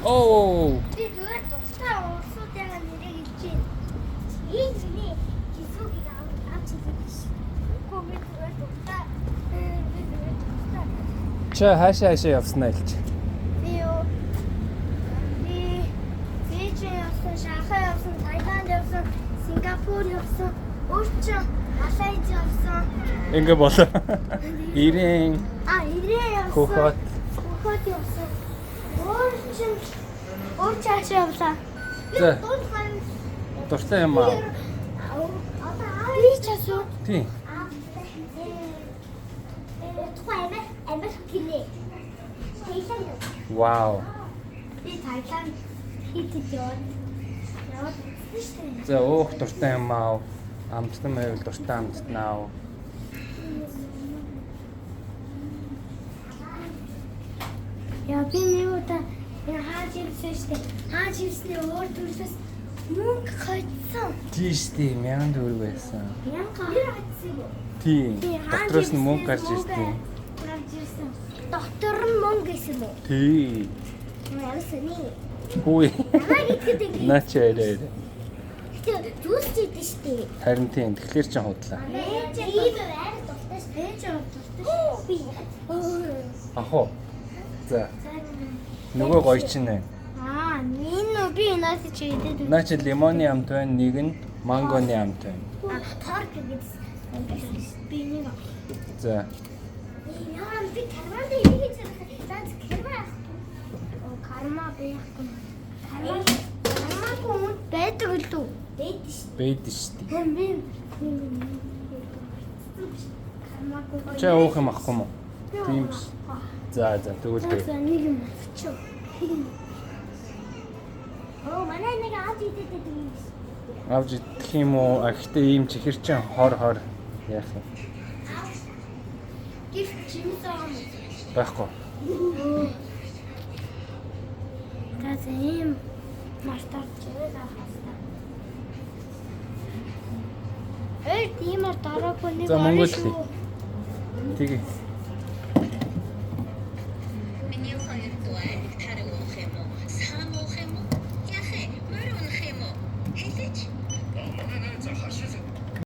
Oo. Би зүгээр тустай уусуудаа нэрийг хэлж байна. Энэ миний жисүүгийг авч хэлсэн. Үгүй би зүгээр тустай. Чи хаашаа явснаа хэлж. Би Фижи явсан, Шанхай явсан, Тайланд явсан, Сингапур явсан, Өөрчн Малайз явсан. Ингээ болоо. Ирэн. Ирэн явсан. Хөхөт. Хөхөт явсан. Өөрчн явсан. За. Дуртай юм аа. Би ч асуу. Тийм. Вау. Би Тайланд хийхэд яваад За өөх дуртай юм аа. Амтсан байвал дуртай амтнаа. яа би нэг удаа хааж ирсэн шүү дээ. Хааж ирсний өөр төрөөс мөнгө хоцсон. Тийш тийм 1000 төгрөг байсан. Янга. Тийм. Доктороос нь мөнгө гарч ирсэн. Гарч ирсэн. Доктор нь мөнгө гэсэн үү? Тийм. Яасан нэ? Хүй. Яагаад итгэдэг юм? Наач яриа. Гэтэ зүс чийдэж штэ. Харин тийм. Тэгэхээр ч худлаа. Ээж байр дуртай штэ. Ээж дуртай. Би. Ахоо. За. Нөгөө гоё чинь нэ. Энэ би наас чийдэж. Наач лимоны амт байна, нэг нь мангоны амт байна. Торк гэсэн. Би нэг. За. Яа би карманд ирэх гэж байна. Карма. Карма би яах вэ? Карма комуд байдаг л үү? Бэд штий. Би карма комуд. Чи уух юм ахгүй мó? Тийм биш. За тэгвэл тэг. За нэг юм авчив. Манай нэг авч идэдэг юм. Авч идэх юм уу? Гэхдээ ийм чихэр чинь хор яах вэ? Гэрч чимсэн. Байхгүй. За ийм мартаач хаастаа. Эй тиймэр дараагүй нэг. За Монгол. Тэгээ.